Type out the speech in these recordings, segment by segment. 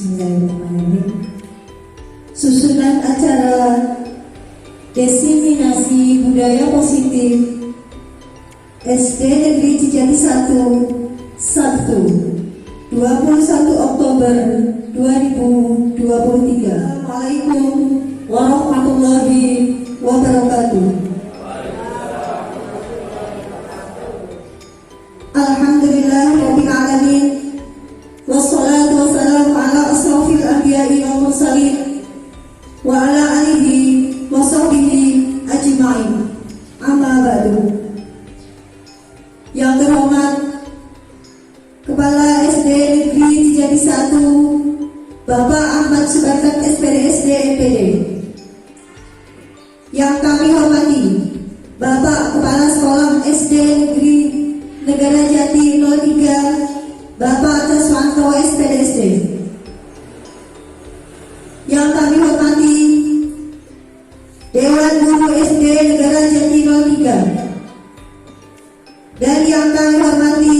Bismillahirrahmanirrahim. Susunan acara diseminasi budaya positif SD Negeri Cijati 1 Sabtu 21 Oktober 2023. Assalamualaikum warahmatullahi wabarakatuh. Alhamdulillah rabbil alamin. Wassalatu wassalamu ala asrofil anbiya'i wal mursalin wa ala alihi wa sahbihi ajma'in. Amma ba'du. Yang terhormat Kepala SD Negeri Cijati 1 Bapak Ahmad Subarkat SPD SD MPD. Yang kami hormati Bapak Kepala Sekolah SD Negeri Negara Jati 03 Bapak Taswanto SPDSD. Yang kami hormati Dewan Guru SD Negara Jati 03. Dan yang kami hormati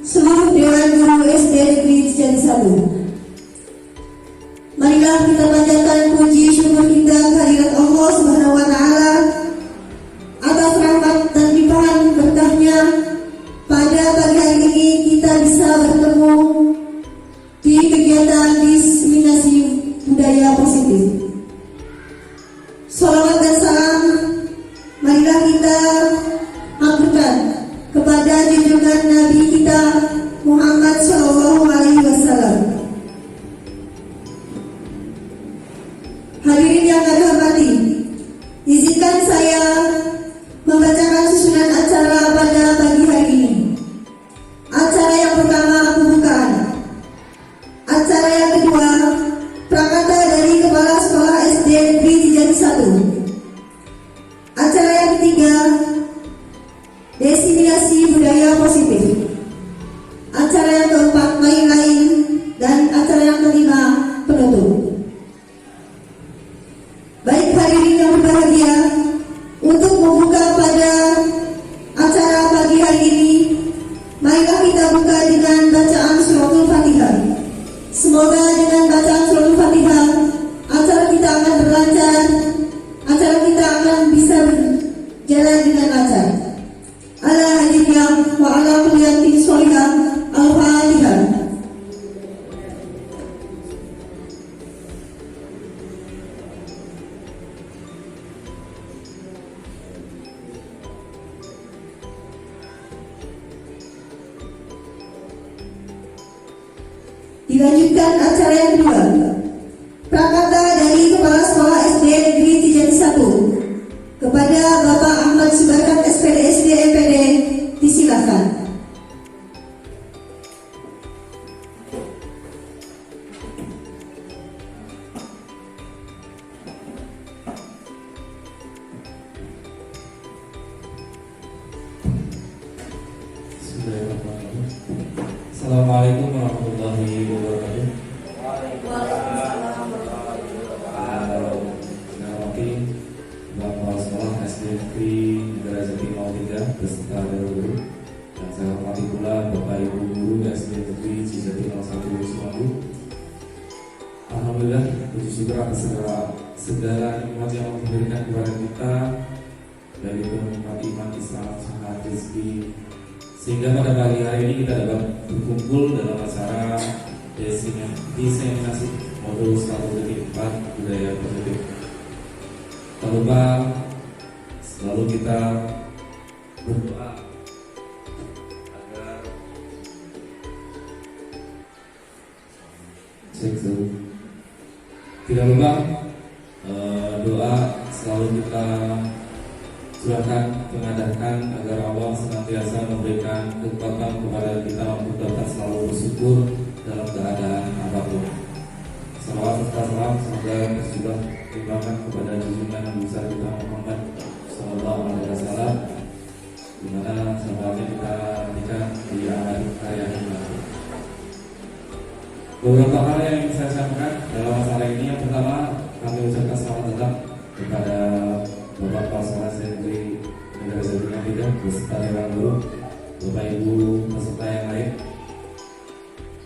seluruh Dewan Guru SD Negeri Cijati 1. Marilah kita panjatkan puji syukur kita kehadirat Allah Subhanahu wa taala atas rahmat dan limpahan berkahnya. Pada pagi hari ini kita bisa bertemu di kegiatan diseminasi budaya positif. Salawat dan salam marilah kita aturkan kepada junjungan Nabi kita Muhammad SAW. Hadirin yang kami hormati, izinkan saya membacakan susunan acara pada pagi hari ini. Acara yang pertama pembukaan. Acara yang kedua prakata dari Kepala Sekolah SD Negeri Cijati 1. Acara yang ketiga diseminasi budaya positif. Acara yang keempat lain-lain, dan acara yang kelima penutup. Baik hadirin yang berbahagia, untuk membuka pada acara pagi hari ini, marilah kita buka dengan bacaan suratul Fatihah. Semoga dengan bacaan suratul Fatihah acara kita akan berlancar, acara kita akan bisa berjalan dengan lancar. Ala hadiyah wa ala kuliyatin sholihah. Al-Fatihah. Dilanjutkan acara yang kedua, prakata dari Kepala Sekolah SD Negeri Cijati 1 kepada Bapak Ahmad Subarkat SPD SD MPD. Disilakan. Assalamualaikum warahmatullahi wabarakatuh. Bapak Sekolah SD Negeri Negara Jati 03 beserta Dewan Guru, dan saya hormati pula Bapak Ibu Guru SD Negeri Cijati 01 Sumangu. Alhamdulillah, puji syukur atas segala nikmat yang Allah berikan kepada kita, dari nikmat iman, Islam, sehat, rezeki, sehingga pada pagi hari ini kita dapat berkumpul dalam acara diseminasi modul 1.4 budaya positif. Tak lupa selalu kita berdoa agar tidak lupa doa selalu kita curahkan, mengadakan agar Allah senantiasa memberikan kekuatan kepada kita untuk dapat selalu bersyukur dalam keadaan apapun. Salawat serta salam semoga tercurah timbangan kepada junjungan Nabi besar kita Muhammad Sallallahu Alaihi Wasallam, di mana salawatnya kita nantikan di akhir hayat kita. Beberapa hal yang ingin saya sampaikan dalam masalah ini. Yang pertama, kami ucapkan selamat datang kepada Bapak Kepala Sekolah SD Negara Jati 03 beserta Dewan Guru, Bapak Ibu peserta yang lain.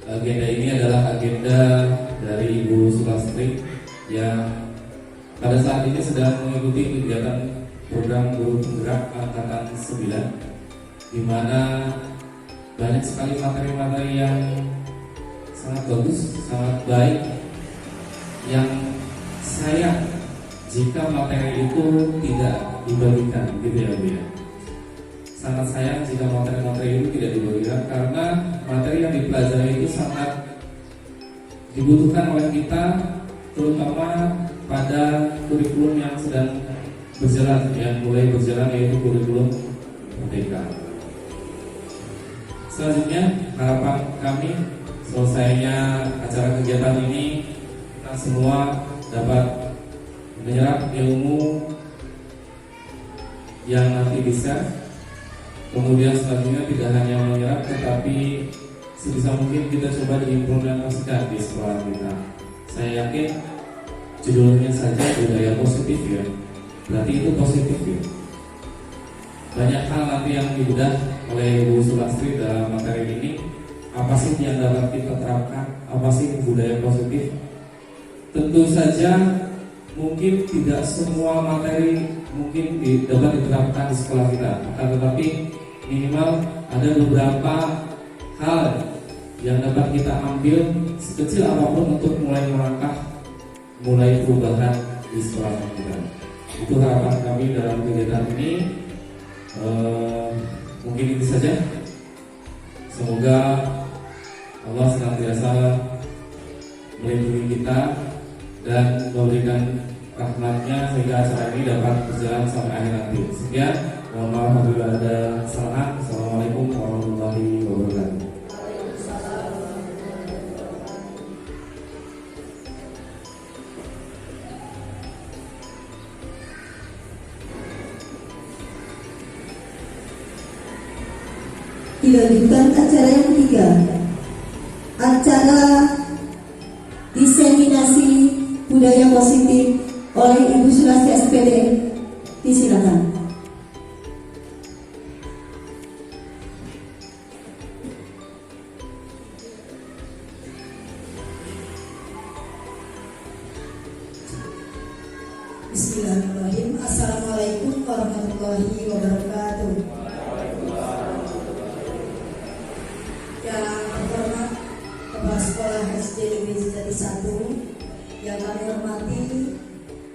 Agenda ini adalah agenda dari Ibu Sulastri yang pada saat ini sedang mengikuti kegiatan program Guru Penggerak Angkatan 9, di mana banyak sekali materi-materi yang sangat bagus, sangat baik, yang sayang jika materi itu tidak dibagikan, gitu ya Bu ya. Sangat sayang jika materi-materi itu tidak dibagikan, karena materi yang dipelajari itu sangat dibutuhkan oleh kita, terutama pada kurikulum yang sedang berjalan, yang mulai berjalan, yaitu kurikulum Merdeka. Selanjutnya, harapan kami selesainya acara kegiatan ini, kita semua dapat menyerap ilmu yang nanti bisa, kemudian selanjutnya tidak hanya menyerap, tetapi sebisa mungkin kita coba diimplementasikan di sekolah kita. Saya yakin judulnya saja budaya positif ya, berarti itu positif ya. Banyak hal nanti yang dibedah oleh Bu Sulastri dalam materi ini. Apa sih yang dapat kita terapkan? Apa sih budaya positif? Tentu saja mungkin tidak semua materi mungkin dapat diterapkan di sekolah kita, akan tetapi minimal ada beberapa hal yang dapat kita ambil sekecil apapun untuk mulai melangkah, mulai perubahan di sekolah kita. Itu harapan kami dalam kegiatan ini. Mungkin itu saja. Semoga Allah senantiasa melindungi kita dan memberikan rahmatnya sehingga acara ini dapat berjalan sampai akhir nanti. Sekian, mohon maaf apabila ada kesalahan. Assalamualaikum warahmatullahi wabarakatuh. Dilanjutkan acara yang ketiga, acara diseminasi budaya positif oleh Ibu Sulastri SPD. Disilakan. Bismillahirrahmanirrahim. Assalamualaikum warahmatullahi wabarakatuh. Yang terhormat Kepala Sekolah SD Negeri Jati 1, yang kami hormati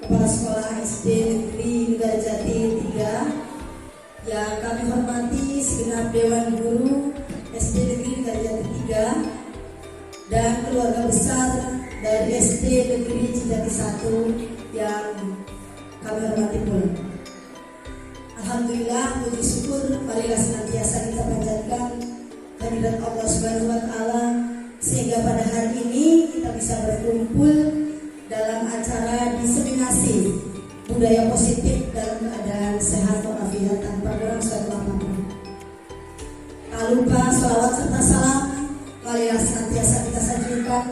Kepala Sekolah SD Negeri Negara Jati 3, yang kami hormati segenap Dewan Guru SD Negeri Negara Jati 3, dan keluarga besar dari SD Negeri Jati 1 yang kami hormati pula. Alhamdulillah, puji syukur marilah senantiasa kita panjatkan kehadirat Allah Subhanahu wa taala sehingga pada hari ini kita bisa berkumpul dalam acara diseminasi budaya positif dalam keadaan sehat walafiat tanpa kurang suatu apapun. Tak lupa salawat serta salam marilah senantiasa kita sajikan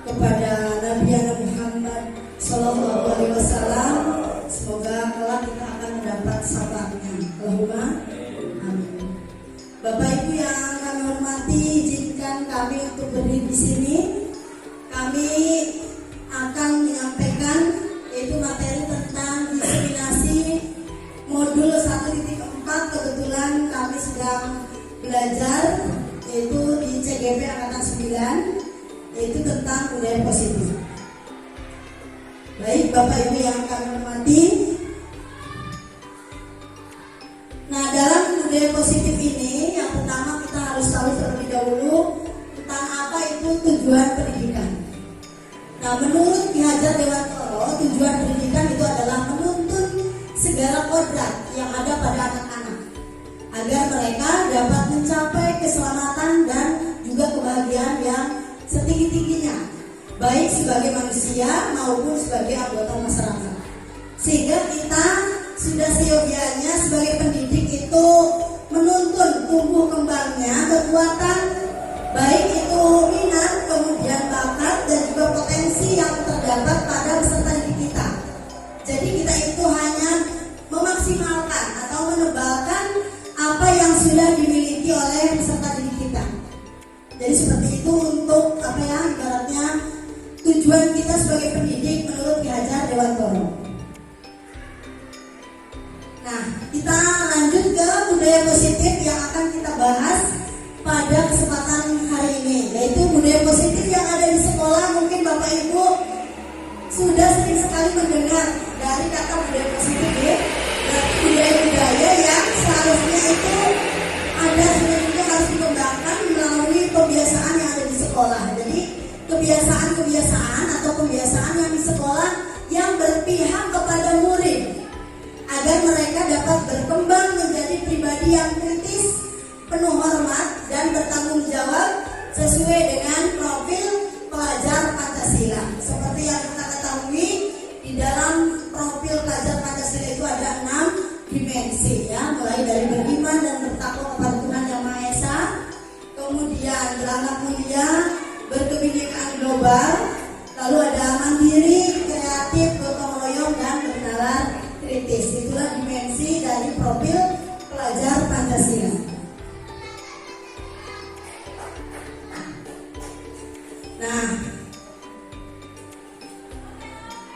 kepada Nabi Muhammad Sallallahu Alaihi Wasallam. Semoga kelak kita akan mendapat syafaatnya. Allahumma amin. Bapak Ibu yang kami hormati, izinkan kami untuk berdiri di sini. Kami akan menyampaikan yaitu materi tentang diseminasi modul 1.4. Kebetulan kami sedang belajar yaitu di CGP Angkatan 9, yaitu tentang budaya positif. Baik Bapak Ibu yang kami hormati, nah dalam budaya positif ini yang pertama kita harus tahu terlebih dahulu tentang apa itu tujuan pendidikan. Nah menurut Ki Hajar Dewantoro, tujuan pendidikan itu adalah menuntun segala kodrat yang ada pada anak-anak agar mereka dapat mencapai keselamatan dan juga kebahagiaan yang setinggi-tingginya, baik sebagai manusia maupun sebagai anggota masyarakat. Sehingga kita sudah seyogianya sebagai pendidik itu menuntun tumbuh kembangnya kekuatan, baik itu minat, kemudian bakat dan juga potensi yang terdapat pada peserta didik kita. Jadi kita itu hanya memaksimalkan atau menebalkan apa yang sudah dimiliki oleh peserta didik kita. Jadi seperti itu untuk ibaratnya tujuan kita sebagai pendidik menurut Ki Hajar Dewantoro. Nah, kita lanjut ke budaya positif yang akan kita bahas pada kesempatan hari ini, yaitu budaya positif yang ada di sekolah. Mungkin Bapak Ibu sudah sering sekali mendengar dari kata budaya positif, ya. Berarti budaya-budaya yang seharusnya itu ada sebenarnya harus dikembangkan melalui kebiasaan yang ada di sekolah. Jadi kebiasaan-kebiasaan atau kebiasaan yang di sekolah yang berpihak kepada murid agar mereka dapat berkembang menjadi pribadi yang kritis, penuh hormat dan bertanggung jawab sesuai dengan profil pelajar Pancasila. Seperti yang kita ketahui, di dalam profil pelajar Pancasila itu ada 6 dimensi, ya, mulai dari beriman dan bertakwa kepada Tuhan Yang Maha Esa, kemudian berakhlak mulia, berkebinekaan global, lalu ada mandiri, kreatif, gotong royong dan bernalar kritis. Itulah dimensi dari profil pelajar Pancasila.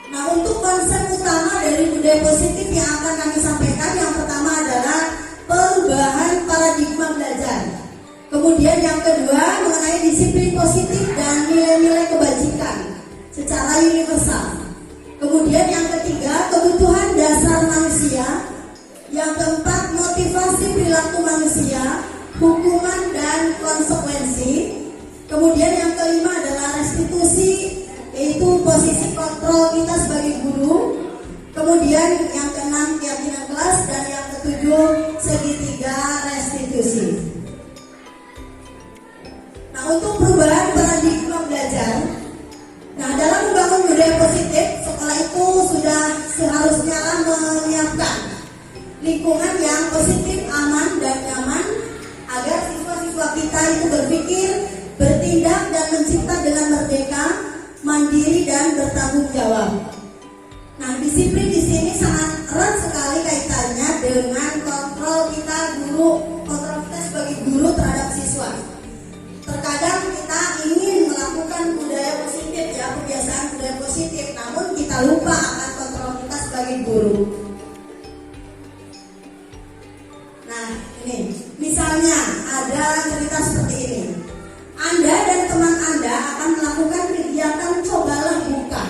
Nah, untuk konsep utama dari budaya positif yang akan kami sampaikan, yang pertama adalah perubahan paradigma belajar. Kemudian yang kedua mengenai disiplin positif dan nilai-nilai kebajikan secara universal. Kemudian yang ketiga kebutuhan dasar manusia. Yang keempat motivasi perilaku manusia, hukuman dan konsekuensi. Kemudian yang kelima adalah restitusi, yaitu posisi kontrol kita sebagai guru. Kemudian yang keenam keyakinan kelas, dan yang ketujuh segitiga restitusi. Nah, untuk perubahan paradigma belajar, nah dalam membangun budaya positif, sekolah itu sudah seharusnya menyiapkan lingkungan yang positif, aman dan nyaman agar siswa-siswa kita itu berpikir, bertindak dan mencipta dengan merdeka, mandiri dan bertanggung jawab. Nah, disiplin di sini sangat erat sekali kaitannya dengan kontrol kita sebagai guru terhadap siswa. Terkadang kita ingin melakukan budaya positif, ya, kebiasaan budaya positif, namun kita lupa akan kontrol kita sebagai guru. Nah, ini misalnya ada cerita seperti ini. Anda dan teman Anda akan melakukan kegiatan cobalah buka.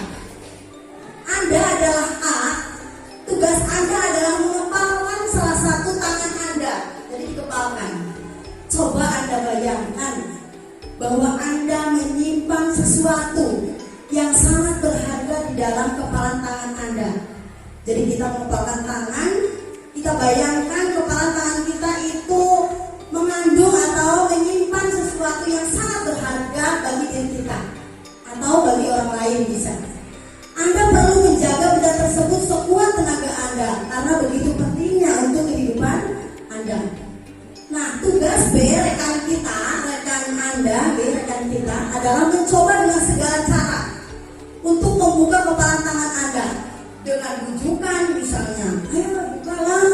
Anda adalah A, tugas Anda adalah mengepalkan salah satu tangan Anda. Jadi dikepalkan. Coba Anda bayangkan bahwa Anda menyimpan sesuatu yang sangat berharga di dalam kepalan tangan Anda. Jadi kita mengepalkan tangan, kita bayangkan kepalan tangan kita itu mengandung atau menyimpan sesuatu yang sangat berharga bagi diri kita atau bagi orang lain bisa. Anda perlu menjaga benda tersebut sekuat tenaga Anda karena begitu pentingnya untuk kehidupan Anda. Nah, tugas B rekan kita, rekan Anda, rekan kita adalah mencoba dengan segala cara untuk membuka kepalan tangan Anda dengan bujukan misalnya, ayo bukalah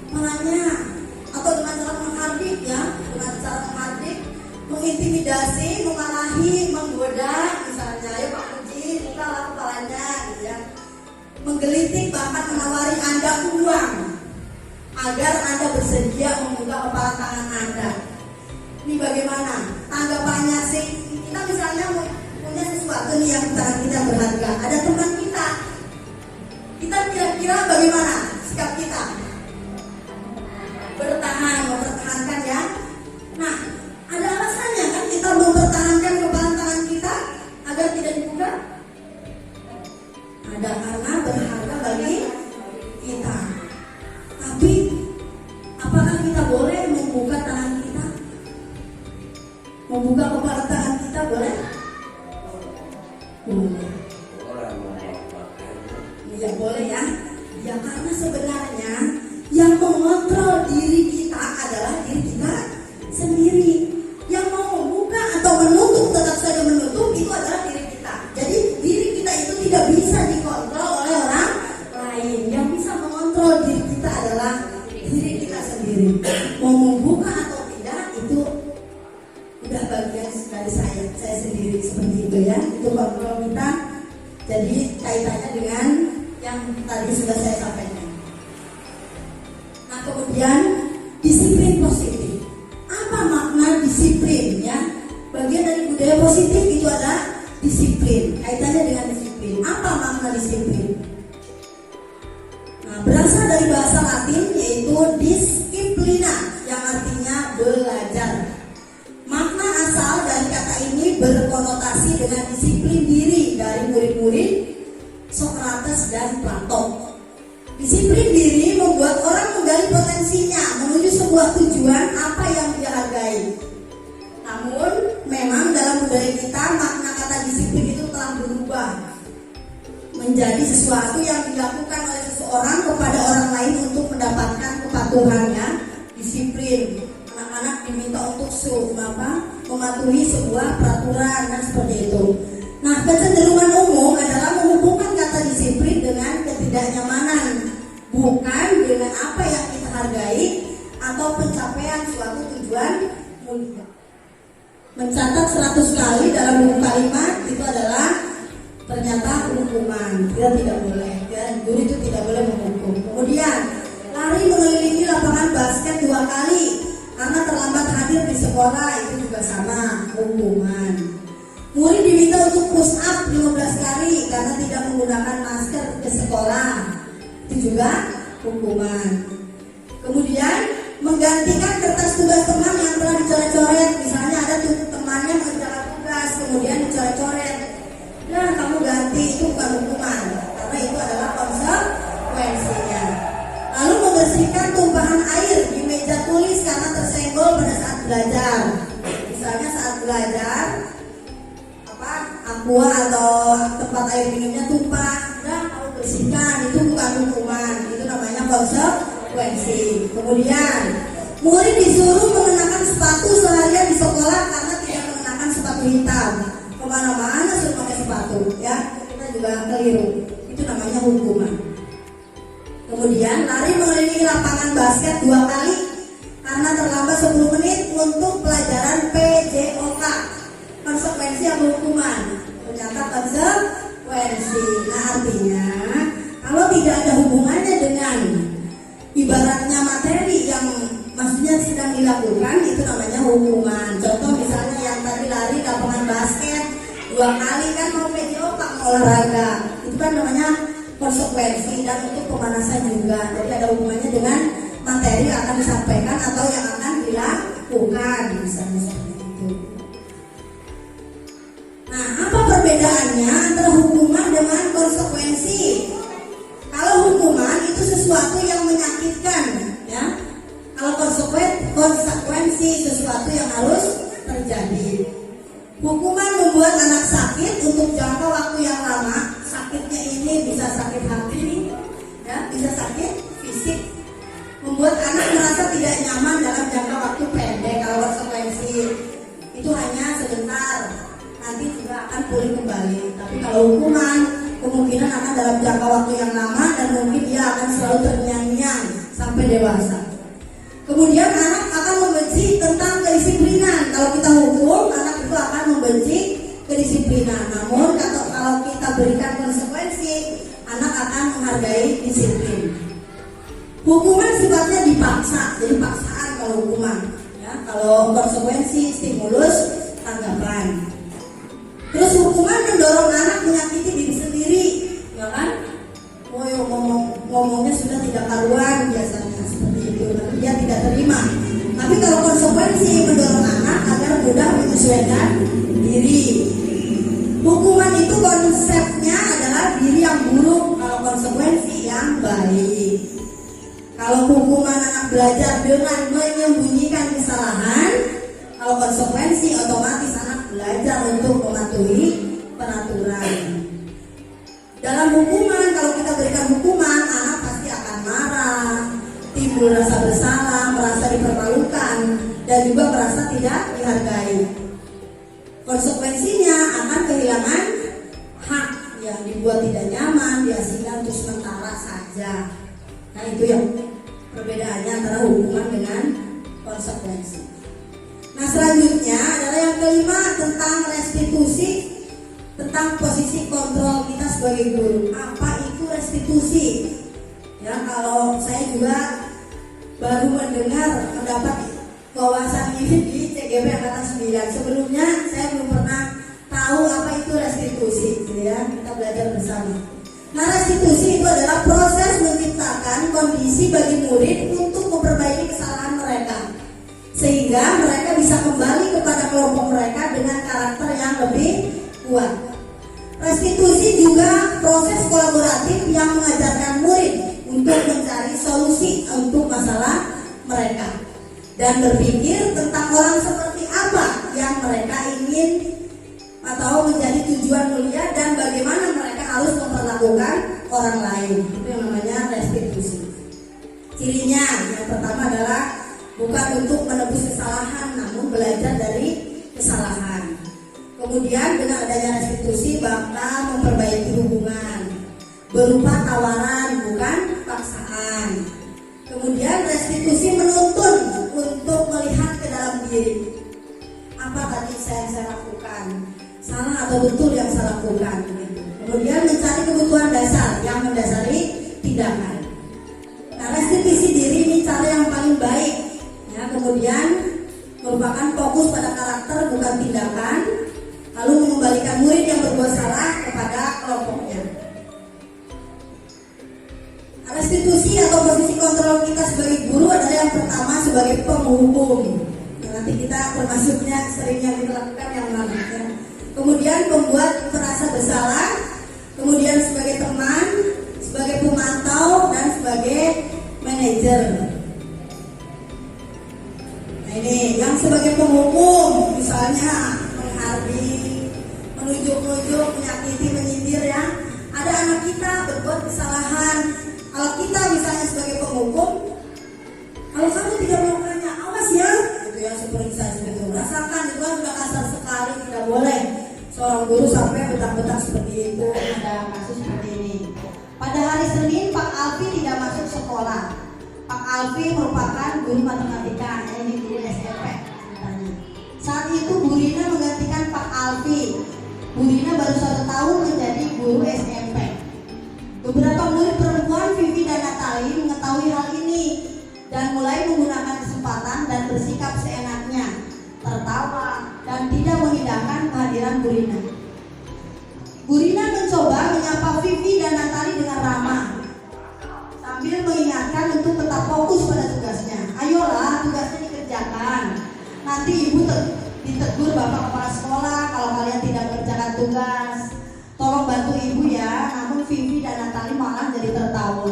kepalanya, atau dengan cara menghardik, ya, dengan cara menghardik, mengintimidasi, memarahi, menggoda misalnya, ayo Pak Puji bukalah kepalanya, gitu ya. Menggelitik bahkan menawari Anda uang agar Anda bersedia membuka kepala tangan Anda. Ini bagaimana tanggapannya sih? Kita misalnya punya sesuatu nih yang tangan kita berharga, ada teman kita kira-kira bagaimana sikap kita? Mempertahankan, ya. Nah, ada alasannya kan kita mempertahankan kepala tangan kita agar tidak dibuka? Ada, karena berharga bagi kita. Tapi apakah kita boleh membuka tangan kita? Membuka kepala tangan kita boleh? Boleh. Ya boleh, ya. Ya karena sebenarnya yang mengontrol diri kita adalah diri kita sendiri. Yang mau membuka atau menutup tetap saja menutup itu adalah diri kita. Jadi diri kita itu tidak bisa dikontrol oleh orang lain. Yang bisa mengontrol diri kita adalah diri kita sendiri. Mau membuka atau tidak itu udah bagian dari saya sendiri, seperti itu, ya. Itu kontrol kita kemudian disiplin positif. Apa makna disiplin ya? Bagian dari budaya positif itu adalah disiplin. Kaitannya dengan disiplin. Apa makna disiplin? Nah, berasal dari bahasa Latin yaitu disciplina yang artinya belajar. Makna asal dari kata ini berkonotasi dengan disiplin diri dari murid-murid Sokrates dan Plato. Disiplin diri membuat orang menggali potensinya menuju sebuah tujuan apa yang dia hargai. Namun, memang dalam budaya kita makna kata disiplin itu telah berubah menjadi sesuatu yang dilakukan oleh seseorang kepada orang lain untuk mendapatkan kepatuhannya. Disiplin, anak-anak diminta untuk mematuhi sebuah peraturan dan seperti itu. Nah, kecenderungan umum adalah menghubungkan kata disiplin dengan ketidaknyamanan, bukan dengan apa yang kita hargai atau pencapaian suatu tujuan mulia. Mencatat 100 kali dalam buku kalimat itu adalah ternyata hukuman. Kita tidak boleh, ya, guru itu tidak boleh menghukum. Kemudian lari mengelilingi lapangan basket 2 kali karena terlambat hadir di sekolah, itu juga sama, hukuman. Murid diminta untuk push up 15 kali karena tidak menggunakan masker ke sekolah, itu juga hukuman. Kemudian menggantikan kertas tugas teman yang telah dicoret-coret. Misalnya ada temannya mengerjakan tugas kemudian dicoret-coret, nah kamu ganti, itu bukan hukuman karena itu adalah konsekuensinya. Lalu membersihkan tumpahan air di meja tulis karena tersenggol pada saat belajar. Misalnya saat belajar aqua atau tempat air minumnya tumpah, nah kamu bersihkan, itu bukan hukuman, itu namanya konsekuensi. Kemudian murid disuruh mengenakan sepatu seharian di sekolah karena tidak mengenakan sepatu hitam. Kemana-mana suruh pakai sepatu, ya kita juga keliru, itu namanya hukuman. Kemudian lari mengelilingi lapangan basket 2 kali karena terlambat 10 menit untuk pelajaran PJOK. Konsekuensi yang hukuman, ternyata konsekuensi. Nah, artinya kalau tidak ada hubungannya dengan ibaratnya materi yang maksudnya sedang dilakukan, itu namanya hukuman. Contoh misalnya yang tadi lari lapangan basket 2 kali kan mau PJOK, mau olahraga, itu kan namanya konsekuensi dan untuk pemanasan juga. Jadi ada hubungannya dengan materi yang akan disampaikan atau yang akan dilakukan, misalnya seperti itu. Nah, apa perbedaannya antara hukuman dengan konsekuensi? Kalau hukuman itu sesuatu yang menyakitkan, ya. Kalau konsekuensi sesuatu yang harus terjadi. Hukuman membuat anak sakit untuk jangka waktu yang lama. Sakitnya ini bisa sakit hati, ya, bisa sakit fisik. Membuat anak merasa tidak nyaman dalam jangka waktu pendek. Kalau konsekuensi itu hanya sebentar, nanti juga akan pulih kembali. Tapi kalau hukuman kemungkinan akan dalam jangka waktu yang lama dan mungkin dia akan selalu terngiang-ngiang sampai dewasa. Kemudian anak akan membenci tentang kedisiplinan. Kalau kita hukum, anak itu akan membenci kedisiplinan. Namun kalau kita berikan konsekuensi, anak akan menghargai disiplin. Hukuman sifatnya dipaksa, jadi paksaan kalau hukuman. Ya, kalau konsekuensi stimulus tanggapan. Terus hukuman mendorong anak menyakiti diri sendiri, ya kan? Oh, ngomongnya sudah tidak karuan biasanya seperti itu, tapi dia tidak terima. Tapi kalau konsekuensi mendorong anak agar mudah menyesuaikan diri. Hukuman itu konsepnya adalah diri yang buruk, kalau konsekuensi yang baik. Kalau hukuman anak belajar dengan menyembunyikan kesalahan, kalau konsekuensi otomatis anak belajar untuk mematuhi peraturan. Dalam hukuman, kalau kita berikan hukuman, anak pasti akan marah, timbul rasa bersalah, merasa dipermalukan, dan juga merasa tidak dihargai. Konsekuensinya akan kehilangan hak yang dibuat tidak nyaman, diasingkan untuk sementara saja. Nah, itu yang perbedaannya antara hukuman dengan konsekuensi. Nah, selanjutnya adalah yang kelima tentang restitusi, tentang posisi kontrol kita sebagai guru. Apa itu restitusi? Ya, kalau saya juga baru mendapat wawasan ini di CGP Angkatan 9. Sebelumnya saya belum pernah tahu apa itu restitusi, gitu ya. Kita belajar bersama. Nah, restitusi itu adalah proses menciptakan kondisi bagi murid untuk memperbaiki kesalahan mereka, sehingga mereka bisa kembali kepada kelompok mereka dengan karakter yang lebih kuat. Restitusi juga proses kolaboratif yang mengajarkan murid untuk mencari solusi untuk masalah mereka dan berpikir tentang orang seperti apa yang mereka ingin atau menjadi tujuan mulia dan bagaimana mereka harus memperlakukan orang lain. Itu yang namanya restitusi. Cirinya yang pertama adalah bukan untuk menebus kesalahan, namun belajar dari kesalahan. Kemudian dengan adanya restitusi bakal memperbaiki hubungan berupa tawaran, bukan paksaan. Kemudian restitusi menuntun untuk melihat ke dalam diri. Apa tadi saya lakukan? Salah atau betul yang saya lakukan? Kemudian mencari kebutuhan dasar yang mendasari tindakan. Nah, restitusi diri ini cara yang paling baik. Ya, kemudian merupakan fokus pada karakter bukan tindakan, lalu mengembalikan murid yang berbuat salah kepada kelompoknya. Restitusi atau posisi kontrol kita sebagai guru adalah yang pertama sebagai penghukum. Nah, nanti kita termasuknya sering yang kita lakukan yang mana. Ya. Kemudian membuat merasa bersalah, kemudian sebagai teman, sebagai pemantau dan sebagai manajer. Nah, ini yang sebagai penghukum, misalnya menghardik, menunjuk-nunjuk, menyakiti, menyindir ya. Ada anak kita berbuat kesalahan. Kalau kita misalnya sebagai penghukum, kalau kamu tidak melakukannya, awas ya, gitu ya, seperti saya itu. Rasakan itu kan sudah kasar sekali, tidak boleh seorang guru sampai betak-betak seperti itu. Ada kasus seperti ini. Pada hari Senin, Pak Alfi tidak masuk sekolah. Pak Alfi merupakan guru matematika, ini guru SMP. Saat itu Bu Rina menggantikan Pak Alfi. Bu Rina baru 1 tahun menjadi guru SMP. Beberapa murid perempuan Vivi dan Natali mengetahui hal ini dan mulai menggunakan kesempatan dan bersikap seenaknya, tertawa dan tidak mengindahkan kehadiran Bu Rina. Bu Rina mencoba menyapa Vivi dan Natali dengan ramah sambil mengingatkan untuk tetap fokus pada tugasnya. Ayolah, tugasnya dikerjakan. Nanti ibu ditegur bapak kepala sekolah kalau kalian tidak mengerjakan tugas. Tolong bantu ibu ya. Namun Vivi dan Natali malah jadi tertawa.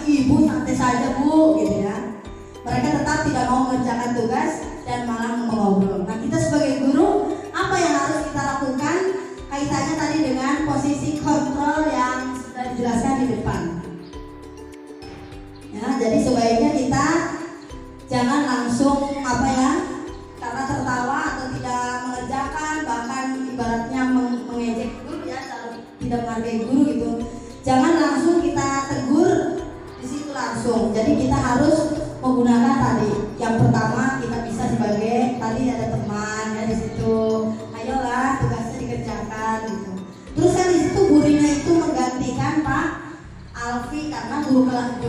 Ibu santai saja bu, gitu ya. Mereka tetap tidak mau mengerjakan tugas dan malah mengobrol. Nah, kita sebagai guru, apa yang harus kita lakukan? Kaitannya tadi dengan posisi kontrol yang sudah dijelaskan di depan. Ya, jadi sebaiknya kita jangan langsung karena tertawa atau tidak mengerjakan, bahkan ibaratnya mengejek guru ya, tidak menghargai guru gitu. Jangan langsung kita tegur di situ langsung. Jadi kita harus menggunakan tadi. Yang pertama kita bisa sebagai tadi ada teman ya di situ. Ayolah tugasnya dikerjakan gitu. Terus kan di situ Bu Rina itu menggantikan Pak Alfi karena guru kelas.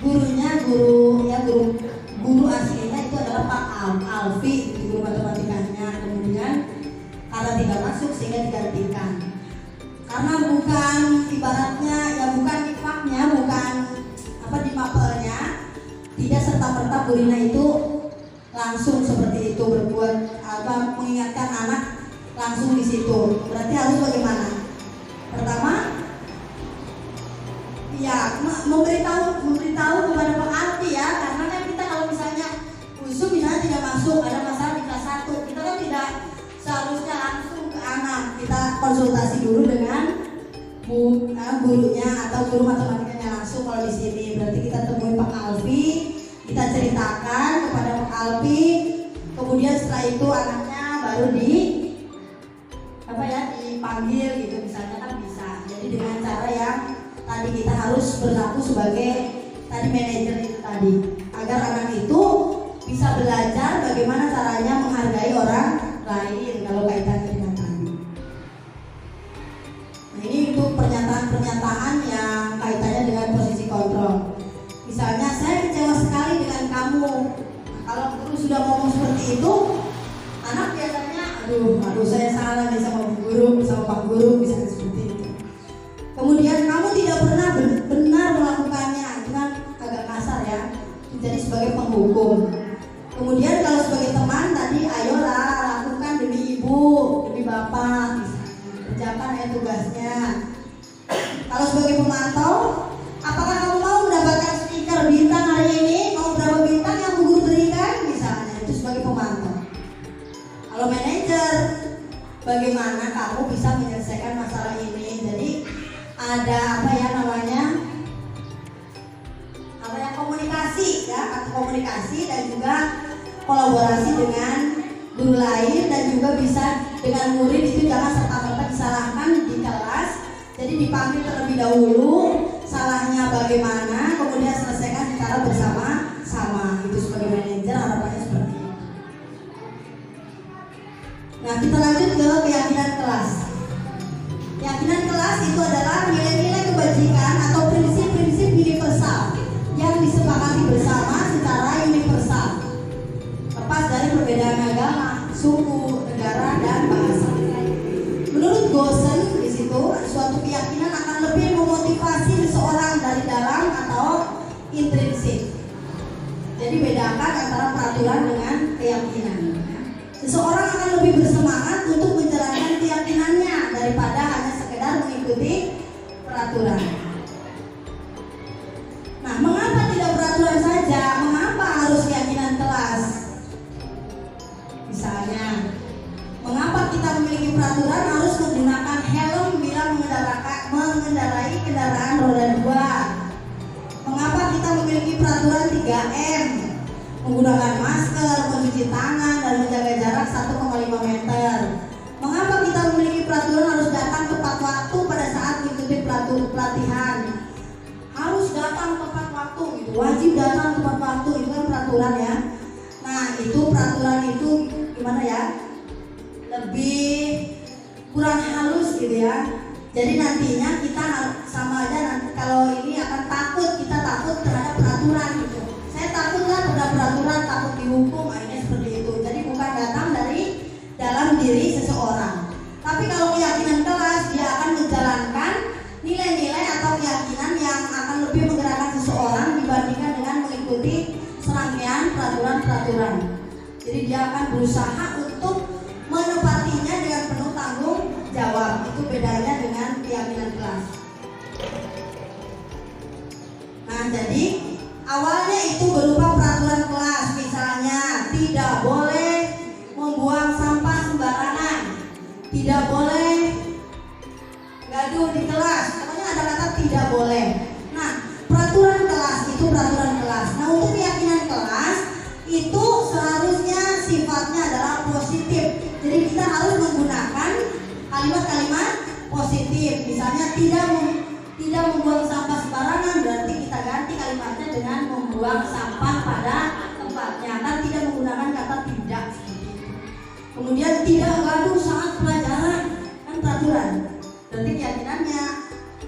Gurunya guru aslinya itu adalah Pak Alfi, guru matematikanya. Kemudian karena tidak masuk sehingga digantikan. Karena bukan ibaratnya ya bukan difaknya, bukan di mapelnya, tidak serta-merta Bu Rina itu langsung seperti itu berbuat mengingatkan anak langsung di situ. Berarti harus bagaimana? Pertama, ya memberitahu kepada Pak Alfi ya, karena kan kita kalau misalnya usul misalnya tidak masuk, ada masalah di kelas 1, kita kan tidak seharusnya langsung ke anak, kita konsultasi dulu dengan gurunya atau guru matematikanya langsung. Kalau di sini berarti kita temui Pak Alfi, kita ceritakan kepada Pak Alfi, kemudian setelah itu anaknya baru dipanggil gitu misalnya kan bisa. Jadi dengan cara yang tadi kita harus berlaku sebagai tadi manajer itu tadi, agar anak itu bisa belajar bagaimana caranya menghargai orang lain kalau kaitannya dengan tadi. Nah, ini untuk pernyataan-pernyataan yang kaitannya dengan posisi kontrol. Misalnya saya kecewa sekali kamu. Kalau guru sudah ngomong seperti itu, anak biasanya aduh saya salah nih sama Bu Guru, sama Pak Guru, bisa seperti itu. Kemudian kamu tidak pernah benar melakukannya, itu kan agak kasar ya. Jadi sebagai penghukum. Kemudian kalau sebagai teman tadi, ayolah lakukan demi ibu, demi bapak, kerjakan tugasnya. Kalau sebagai pemantau, apakah kamu mau mendapatkan stiker bintang hari ini? Mau berapa bintang yang Bu Guru berikan? Misalnya, itu sebagai pemantau. Kalau manajer, bagaimana kamu bisa menyelesaikan masalah ini? Jadi ada komunikasi ya, komunikasi dan juga kolaborasi dengan guru lain, dan juga bisa dengan murid. Itu jangan serta-merta disalahkan di kelas. Jadi dipanggil terlebih dahulu, salahnya bagaimana, kemudian selesaikan secara bersama-sama. Itu sebagai manajer harapannya seperti itu. Nah, kita lanjut ke keyakinan kelas. Keyakinan kelas itu adalah nilai-nilai kebajikan atau prinsip-prinsip universal yang disepakati bersama secara universal, lepas dari perbedaan agama, suku, negara, dan bahasa. Menurut Gosen di situ, suatu keyakinan akan lebih memotivasi seseorang dari dalam atau intrinsik. Jadi bedakan antara peraturan dengan keyakinan. Seseorang akan lebih bersemangat untuk menjalankan keyakinannya daripada hanya sekedar mengikuti peraturan. Nah, mengapa tidak peraturan saja? Mengapa harus keyakinan kelas? Misalnya, mengapa kita memiliki peraturan harus menggunakan helm bila mengendarai kendaraan roda 2? Mengapa kita memiliki peraturan 3M? Menggunakan masker, mencuci tangan, dan menjaga jarak 1,5 meter. Mengapa kita memiliki peraturan harus datang tepat waktu pada saat mengikuti pelatihan? Harus datang tepat waktu, gitu. Wajib datang tepat waktu, itu kan peraturan ya. Nah, itu peraturan itu gimana ya? Lebih kurang halus gitu ya. Jadi nantinya kita sama aja nanti kalau ini akan kita takut terhadap peraturan gitu. Saya takutlah terhadap peraturan, takut dihukum, akhirnya seperti itu. Jadi bukan datang dari dalam diri seseorang. Tapi kalau keyakinan kelas, dia akan menjalankan nilai-nilai atau keyakinan yang akan lebih menggerakkan seseorang dibandingkan dengan mengikuti serangkaian peraturan-peraturan. Jadi dia akan berusaha untuk menepatinya dengan penuh tanggung jawab. Itu bedanya dengan keyakinan kelas. Nah, jadi awalnya itu berupa peraturan kelas, misalnya tidak boleh membuang sampah sembarangan, tidak boleh gaduh di kelas, pokoknya ada kata tidak boleh. Nah, peraturan kelas itu peraturan kelas. Nah, untuk keyakinan kelas itu seharusnya sifatnya adalah positif. Jadi kita harus menggunakan kalimat-kalimat positif. Misalnya tidak membuang sampah sembarangan, berarti kita ganti kalimatnya dengan membuang sampah pada tempatnya, kan tidak menggunakan kata tidak. Kemudian tidak gaduh saat pelajaran, kan peraturan. Berarti keyakinannya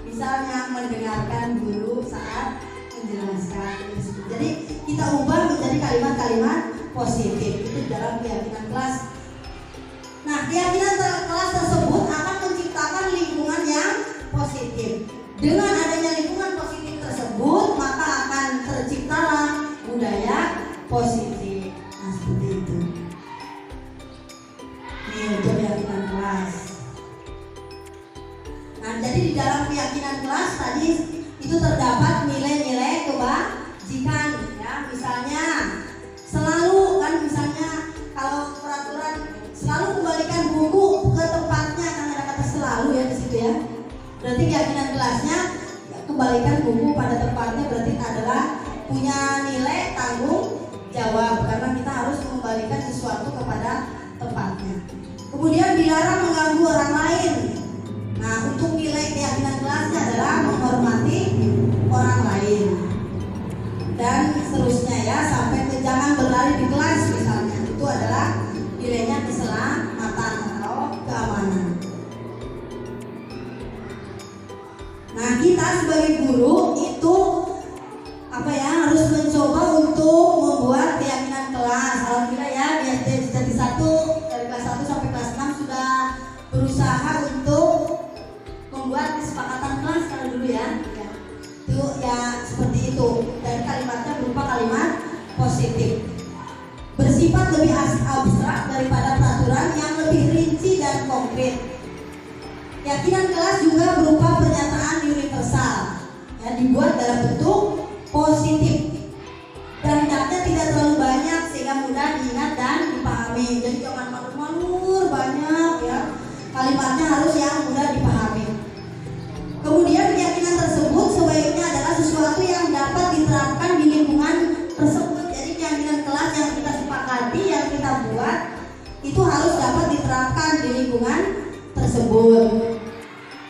misalnya mendengarkan guru saat menjelaskan. Jadi kita ubah menjadi kalimat-kalimat positif. Itu dalam keyakinan kelas. Nah, keyakinan kelas tersebut akan menciptakan lingkungan yang positif. Dengan adanya lingkungan positif tersebut, maka akan terciptalah budaya positif. Nah, seperti itu. Ini untuk keyakinan kelas. Nah, jadi di dalam keyakinan kelas tadi itu terdapat nilai-nilai kebajikan ya. Misalnya selalu kan, misalnya kalau peraturan selalu kembalikan buku ke tempatnya, kan ada kata selalu ya di situ ya. Berarti keyakinan kelasnya kembalikan buku pada tempatnya, berarti adalah punya nilai tanggung jawab karena kita harus mengembalikan sesuatu kepada tempatnya. Kemudian dilarang mengganggu orang lain. Nah, untuk nilai keyakinan kelasnya adalah menghormati orang lain dan seterusnya ya, sampai ke jangan berlari di kelas misalnya. Itu adalah nilainya keselamatan atau keamanan. Nah, kita sebagai guru itu harus mencoba untuk membuat positif, bersifat lebih abstrak daripada peraturan yang lebih rinci dan konkret. Keyakinan kelas juga berupa pernyataan universal yang dibuat dalam bentuk positif dan hendaknya tidak terlalu banyak sehingga mudah diingat dan dipahami. Jadi jangan malu-malu banyak ya, kalimatnya harus yang mudah dipahami. Kemudian keyakinan tersebut sebaiknya adalah sesuatu yang dapat diterapkan di lingkungan tersebut. Jadi keyakinan kelas yang kita sepakati, yang kita buat itu harus dapat diterapkan di lingkungan tersebut.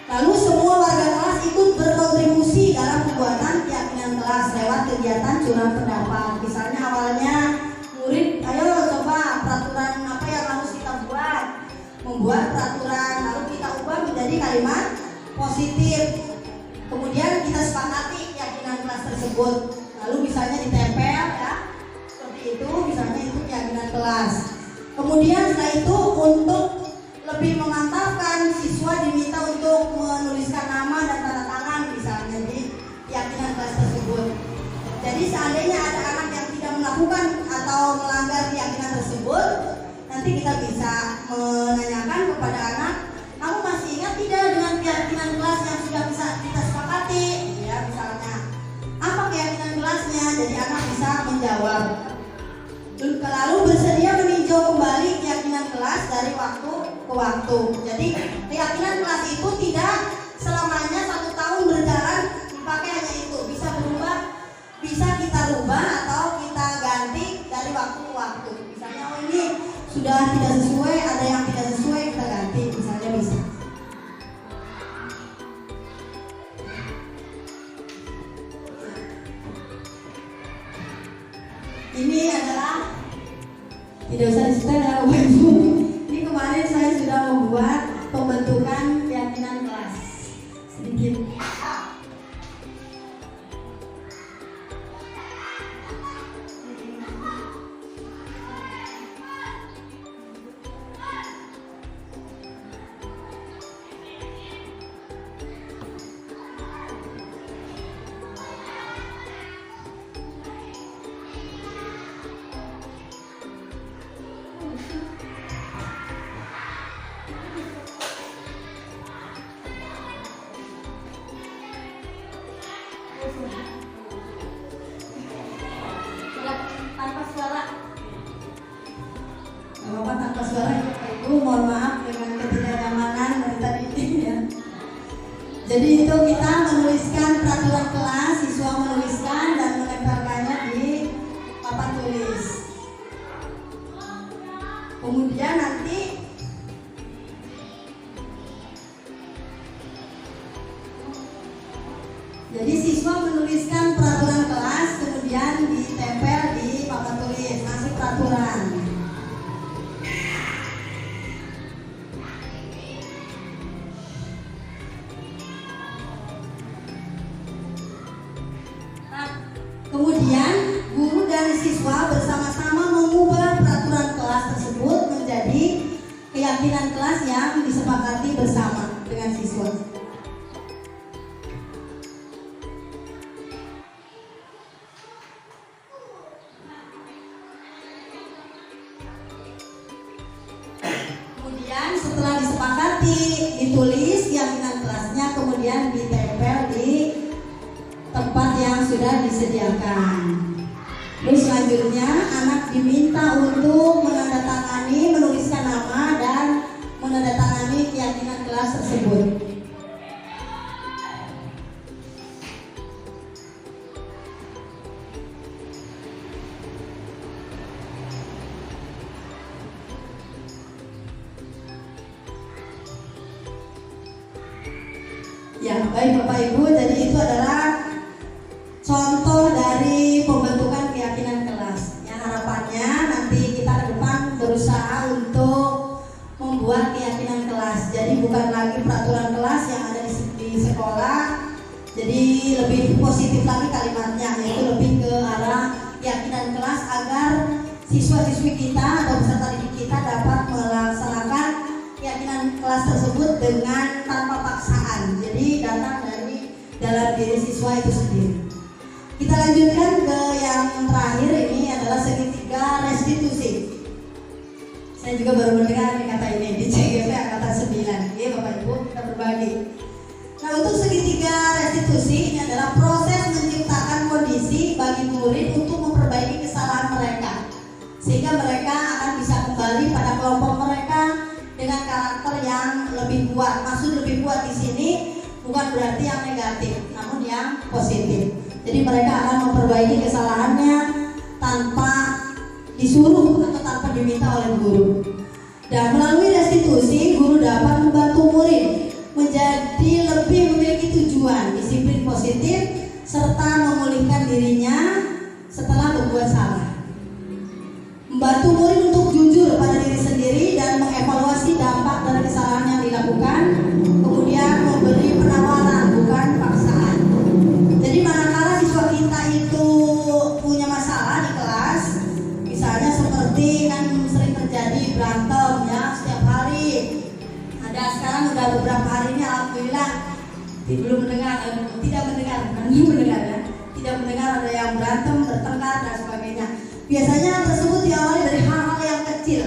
Lalu semua warga kelas ikut berkontribusi dalam pembuatan keyakinan kelas lewat kegiatan curang pendapat. Misalnya awalnya murid, ayo coba peraturan apa yang harus kita buat, membuat peraturan, lalu kita ubah menjadi kalimat positif. Kemudian kita sepakati keyakinan kelas tersebut, lalu misalnya ditempel ya, seperti itu, misalnya itu keyakinan kelas. Kemudian setelah itu untuk lebih memantapkan, siswa diminta untuk menuliskan nama dan tanda tangan misalnya di keyakinan kelas tersebut. Jadi seandainya ada anak yang tidak melakukan atau melanggar keyakinan tersebut, nanti kita bisa menanyakan kepada anak, kamu masih ingat tidak dengan keyakinan kelas yang sudah bisa kita sepakati? Ya misalnya, apa keyakinan kelasnya? Jadi anak bisa menjawab. Lalu bersedia meninjau kembali keyakinan kelas dari waktu ke waktu. Jadi keyakinan kelas itu tidak selamanya 1 tahun berjalan dipakai hanya itu, bisa berubah, bisa kita rubah atau kita ganti dari waktu ke waktu. Misalnya oh ini sudah tidak sesuai, ada yang tidak sesuai, kita ganti, misalnya bisa. Ini adalah, tidak usah disetel ya Bapak Ibu. Ini kemarin saya sudah membuat pembentukan keyakinan kelas sedikit. Tanpa suara, Bapak tanpa suara Ibu, mohon maaf dengan ketidaknyamanan dari tadi ya. Jadi itu kita menuliskan peraturan kelas, siswa menuliskan dan menempelkannya di papan tulis. Kemudian nanti jadi siswa menuliskan peraturan kelas, kemudian ditempel di papan tulis, masih peraturan. Nah, kemudian guru dan siswa bersama-sama mengubah peraturan kelas tersebut menjadi keyakinan kelas yang disepakati bersama dengan siswa. Setelah disepakati, ditulis keyakinan kelasnya, kemudian ditempel di tempat yang sudah disediakan. Terus selanjutnya anak diminta untuk menandatangani, menuliskan nama dan menandatangani keyakinan kelas tersebut. Ya, baik Bapak Ibu, jadi itu adalah contoh dari pembentukan keyakinan kelas. Yang harapannya nanti kita ke depan berusaha untuk membuat keyakinan kelas. Jadi bukan lagi peraturan kelas yang ada di sekolah. Jadi lebih positif lagi kalimatnya, yaitu lebih ke arah keyakinan kelas agar siswa-siswi kita atau peserta didik kita dapat melaksanakan keyakinan kelas tersebut dengan tanpa paksaan. Jadi datang dari dalam diri siswa itu sendiri. Kita lanjutkan ke yang terakhir, ini adalah Saya juga baru mendengar kata ini di CGV angkatan 9. Ya Bapak Ibu, kita berbagi. Nah, untuk segitiga restitusi ini adalah proses menciptakan kondisi bagi murid untuk memperbaiki kesalahan mereka, sehingga mereka akan bisa kembali pada kelompok mereka dengan karakter yang lebih kuat. Maksud lebih kuat di sini bukan berarti yang negatif, namun yang positif. Jadi mereka akan memperbaiki kesalahannya tanpa disuruh atau tanpa diminta oleh guru. Dan melalui restitusi, guru dapat membantu murid menjadi lebih memiliki tujuan, disiplin positif, serta memulihkan dirinya setelah berbuat salah. Membantu murid untuk jujur pada diri sendiri dan mengevaluasi dampak dari kesalahan yang dilakukan, kemudian memberi penawaran bukan paksaan. Jadi manakala siswa kita itu punya masalah di kelas, misalnya seperti kan sering terjadi berantem ya setiap hari. Ada sekarang udah beberapa hari ini alhamdulillah belum mendengar, tidak mendengar ya, tidak mendengar ada yang berantem, bertengkar dan sebagainya. Biasanya tersebut diawali dari hal-hal yang kecil.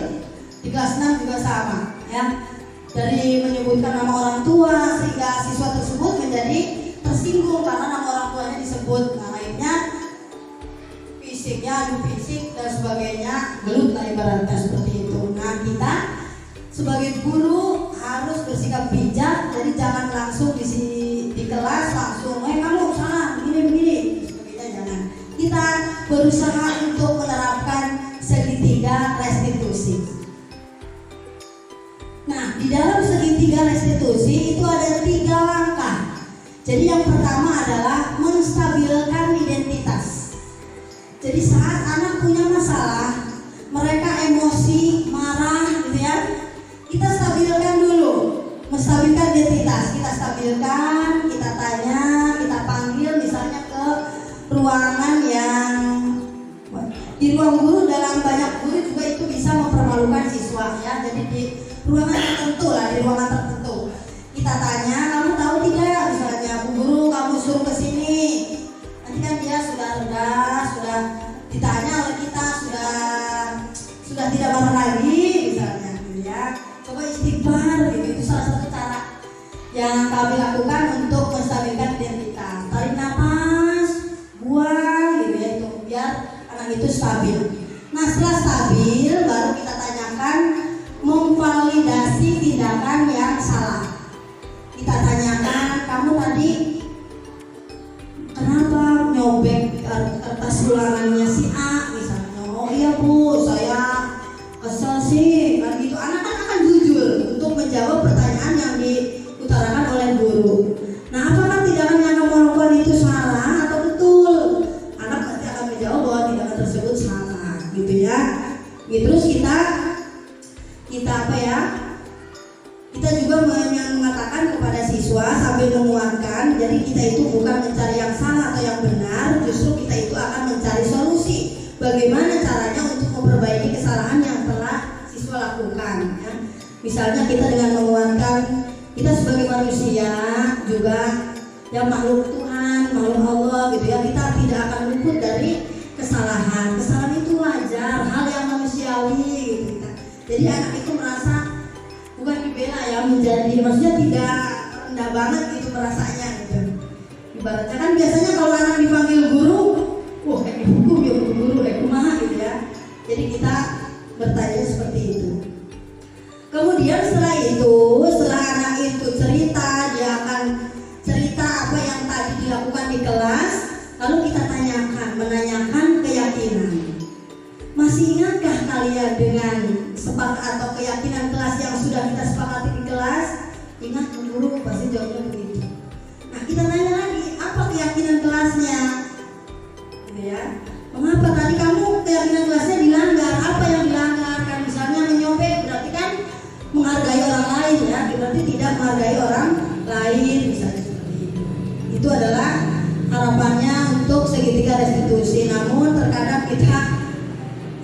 Di kelas 6 juga sama ya. Dari menyebutkan nama orang tua sehingga siswa tersebut menjadi tersinggung karena nama orang tuanya disebut. Nah, lainnya fisiknya, fisik dan sebagainya, gelut lah ibaratnya seperti itu. Nah, kita sebagai guru harus bersikap bijak, jadi jangan langsung di kelas langsung, kamu salah begini sebagainya, jangan. Kita berusaha untuk menerapkan segitiga restitusi. Nah, di dalam segitiga restitusi itu ada 3 langkah. Jadi yang pertama adalah menstabilkan identitas. Jadi saat anak punya masalah, mereka emosi, marah gitu ya, kita stabilkan dulu. Menstabilkan identitas, kita stabilkan, kita tanya, kita panggil misalnya ke ruangan yang di ruang guru. Dalam banyak guru juga itu bisa mempermalukan siswa ya. Jadi di ruangan tertentu lah, di ruangan tertentu kita tanya, kamu tahu tidak misalnya Bu Guru kamu suruh ke sini. Nanti kan dia sudah reda, sudah ditanya oleh kita, sudah tidak marah lagi misalnya gitu ya. Coba istighfar gitu, itu salah satu cara yang kami lakukan untuk menstabilkan identitas. Tarik nafas, buang gitu ya, itu biar anak itu stabil. Nah, setelah stabil baru kita tanyakan, memvalidasi tindakan yang salah. Kita tanyakan, kamu tadi kenapa nyobek kertas ulangannya si A misalnya. Oh iya Bu, saya kesel sih kan gitu. Anak kan akan jujur untuk menjawab pertanyaan yang diutarakan oleh guru. Nah, apakah tindakan yang kamu lakukan itu salah atau betul? Anak pasti akan menjawab bahwa tindakan tersebut salah gitu ya. Terus kita apa ya? Kita juga mengatakan kepada siswa sambil menguatkan, jadi kita itu bukan mencari yang salah atau yang benar, justru kita itu akan mencari solusi. Bagaimana caranya untuk memperbaiki kesalahan yang telah siswa lakukan ya. Misalnya kita dengan menguatkan, kita sebagai manusia juga yang makhluk Tuhan, makhluk Allah gitu ya, kita tidak akan luput dari kesalahan. Kesalahan itu wajar, hal yang manusiawi gitu. Jadi anak itu merasa bukan dibela ya, menjadi maksudnya tidak rendah banget gitu merasanya gitu. Ibaratnya kan biasanya kalau anak dipanggil guru, wah kayak dihukum ya guru, kumaha gitu ya. Jadi kita bertanya seperti itu. Kemudian setelah anak itu cerita, dia akan cerita apa yang tadi dilakukan di kelas, lalu kita menanyakan keyakinan. Masih ingatkah kalian dengan sepakat atau keyakinan kelas yang sudah kita sepakati di kelas? Ingat guru pasti jawabnya begitu. Nah, kita nanya lagi, apa keyakinan kelasnya? Gitu ya. Mengapa tadi kamu keyakinan kelasnya dilanggar? Apa yang dilanggar? Kan misalnya menyobek, berarti kan menghargai orang lain ya, berarti tidak menghargai orang lain misalnya seperti itu. Itu adalah harapannya untuk segitiga restitusi. Namun terkadang kita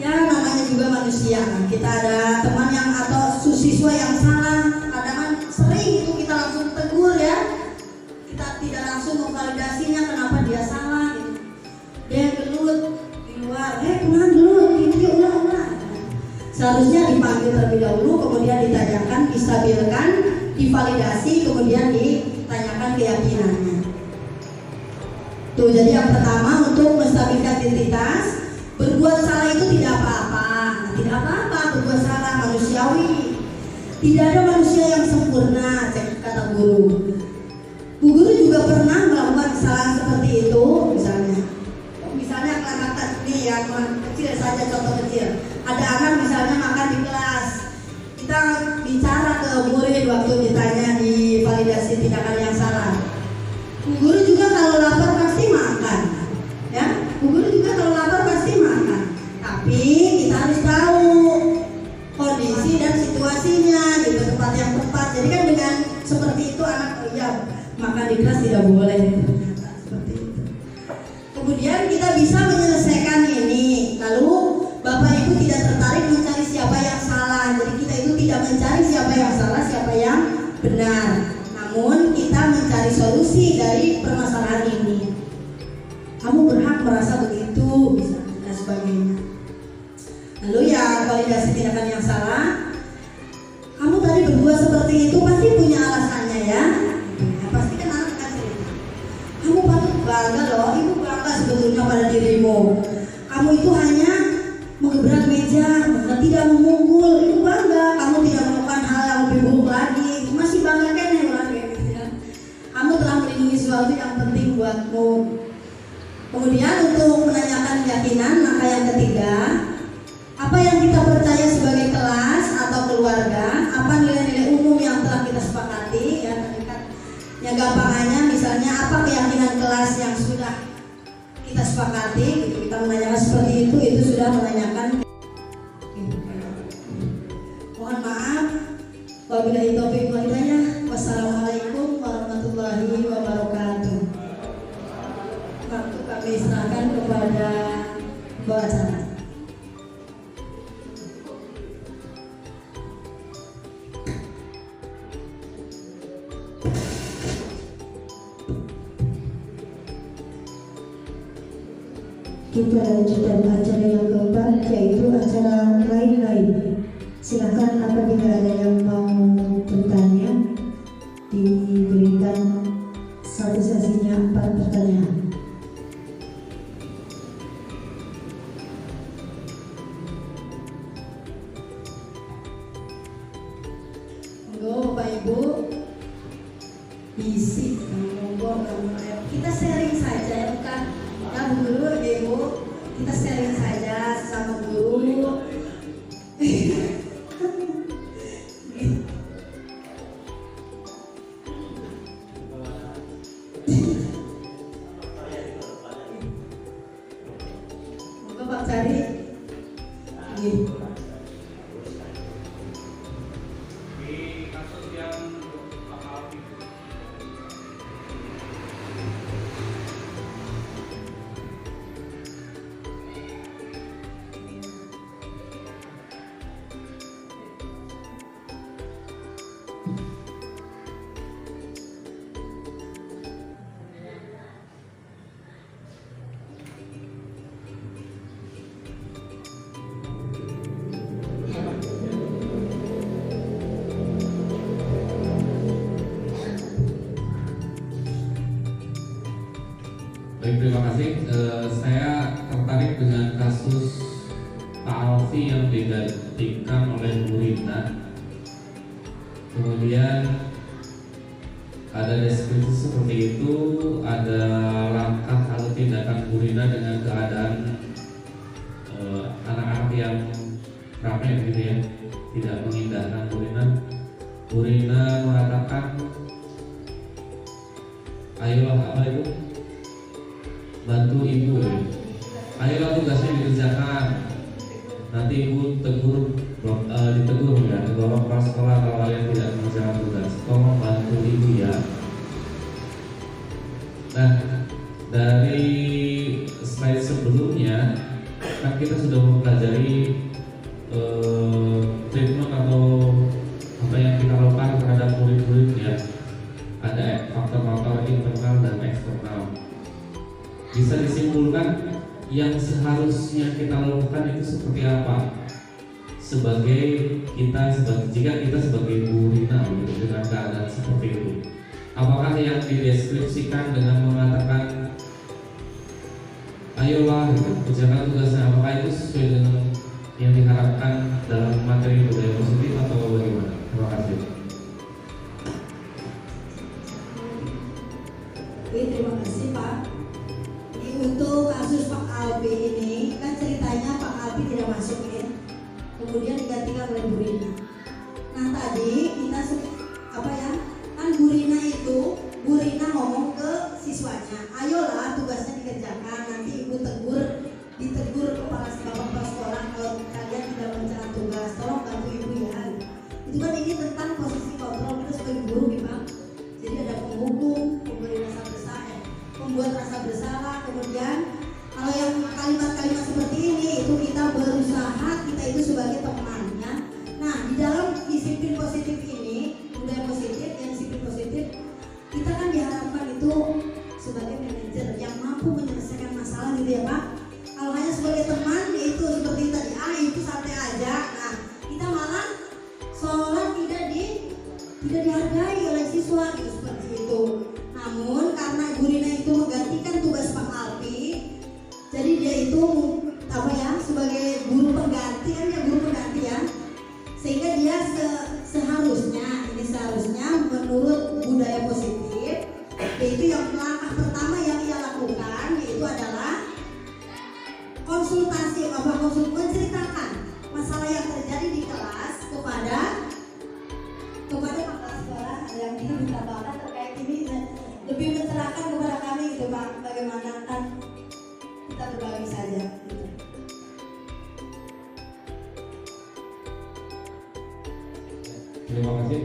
ya namanya juga manusia, kita ada teman yang atau siswa yang salah, kadang kan sering itu kita langsung tegur ya, kita tidak langsung memvalidasinya kenapa dia salah gitu. Dia gelut di luar, kemana gelut, ini ulang. Seharusnya dipanggil terlebih dahulu, kemudian ditanyakan, distabilkan, divalidasi, kemudian ditanyakan keyakinannya. Tuh, jadi yang pertama untuk menstabilkan identitas, berbuat salah itu tidak apa-apa. Tidak apa-apa berbuat salah, manusiawi. Tidak ada manusia yang sempurna, kata guru. Bu Guru juga pernah melakukan kesalahan seperti itu, misalnya anak-anak nih ya, kecil saja, contoh kecil. Ada anak misalnya makan di kelas, kita bicara ke murid waktu ditanya di validasi tindakan yang salah. Bu Guru juga kalau lapar pasti makan, ya. Bu Guru juga kalau lapar pasti makan. Tapi kita harus tahu kondisi dan situasinya, gitu, tempat yang tepat. Jadi kan dengan seperti itu anak makan di kelas tidak boleh, ternyata seperti itu. Kemudian kita bisa menyelesaikan ini. Lalu Bapak Ibu tidak tertarik mencari siapa yang salah. Jadi kita itu tidak mencari siapa yang salah, siapa yang benar. Namun kita mencari solusi dari permasalahan ini. Kamu berhak merasa begitu, bisa dan sebagainya. Lalu ya validasi tindakan yang salah. Kamu tadi berbuat seperti itu pasti punya alasannya ya. Pasti kan anak akan cerita. Kamu patut bangga loh, ibu bangga sebetulnya pada dirimu. Kamu itu hanya mengebrak meja dan tidak memukul, itu bangga. Kamu tidak melakukan hal yang lebih buruk lagi, masih bangga kan ya orang kayak gitu ya. Kamu telah melindungi sesuatu yang penting buatmu. Kemudian untuk menanyakan keyakinan, maka yang ketiga, apa yang kita percaya sebagai kelas atau keluarga, apa nilai-nilai umum yang telah kita sepakati ya. Yang gampangannya misalnya apa keyakinan kelas yang sudah kita sepakati, gitu. Kita menanyakan seperti itu sudah menanyakan. Mohon maaf, wabillahi taufiq wal hidayah. Wassalamualaikum warahmatullahi wabarakatuh. Waktu kami serahkan kepada Mbak acara. Kita lanjutkan acara yang keempat, yaitu acara lain-lain. Silakan apabila ada yang mau bertanya, diberikan satu sesinya 4 pertanyaan. Monggo Bapak Ibu, isi, monggo kita sharing saja ya, bukan ya Bu Guru, Ibu, kita sharing saja sama guru. Monggo Pak cari. Baik, terima kasih. Saya tertarik dengan kasus Pak Alfi yang digantikan oleh Bu Rina. Kemudian ada deskripsi seperti itu, ada langkah atau tindakan Bu Rina dengan keadaan anak-anak yang ramai gitu ya, tidak mengindahkan Bu Rina. Bu Rina mengatakan, ayolah apa itu? Bantu ibu ya. Ayolah tugasnya dikerjakan. Nanti ibu ditegur ya, tolong kepala sekolah kalau kalian tidak mengerjakan tugas. Tolong bantu ibu ya. Nah, dari slide sebelumnya kan kita sudah mempelajari treatment atau apa yang kita lakukan terhadap murid-murid ya. Ada faktor-faktor internal dan eksternal. Bisa disimpulkan yang seharusnya kita lakukan itu seperti apa? jika kita sebagai Bu Rina begitu, dengan keadaan seperti itu, apakah yang dideskripsikan dengan mengatakan ayolah gitu, kerjakan tugasnya, apakah itu sesuai dengan yang diharapkan dalam materi budaya positif atau bagaimana? Terima kasih. Terima kasih Pak. Jadi untuk kasus Pak Albi ini kan ceritanya Pak Albi tidak masuk ya, kemudian digantikan oleh Bu Rina. Nah tadi kita kan Bu Rina ngomong ke siswanya, ayolah tugasnya dikerjakan, nanti ibu ditegur kepala sekolah kalau kalian tidak mengerjakan tugas, tolong bantu ibu ya. Itu kan ini tentang posisi kontrol kita sebagai guru nih Pak. Jadi ada penghukum, membuat rasa bersalah, kemudian kalau yang kalimat-kalimat seperti ini itu kita berusaha, kita itu sebagai temannya. Nah di dalam disiplin positif ini, budaya positif dan disiplin positif, kita kan diharapkan itu sebagai manajer yang mampu menyelesaikan masalah gitu ya Pak. Kalau hanya sebagai teman yaitu seperti tadi, itu santai aja. Nah kita malah seolah tidak dihargai oleh siswa gitu, seperti itu. Namun karena Bu Rina itu menggantikan tugas Pak Alpi, jadi dia itu sebagai guru pengganti ya, sehingga dia seharusnya menurut budaya positif, yaitu yang langkah pertama yang ia lakukan yaitu adalah menceritakan masalah yang terjadi di kelas kepada kepala sekolah yang ini ditambahkan terkait ini lebih mencerahkan kepada kami gitu Pak, bagaimana kan kita berbagi saja gitu. Terima kasih.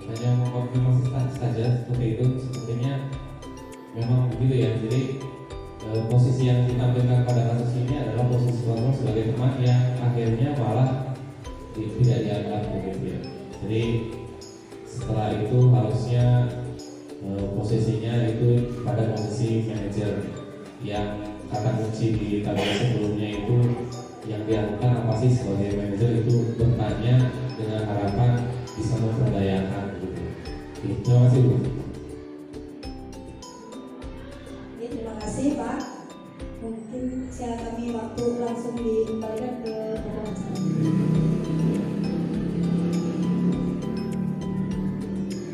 Hanya mengkonfirmasi saja seperti itu, sepertinya memang begitu ya. Jadi posisi yang ditampilkan pada kasus ini adalah posisi kontrol sebagai teman yang akhirnya malah tidak dianggap begitu ya. Jadi setelah itu harusnya posisinya itu pada posisi manajer, yang kata kunci di tabel sebelumnya itu yang dilakukan apa sih sebagai manajer itu bertanya dengan harapan bisa memperdayakan gitu. Terima kasih Bu. Terima kasih Pak. Mungkin kami waktu langsung dikembalikan ke pembahasan.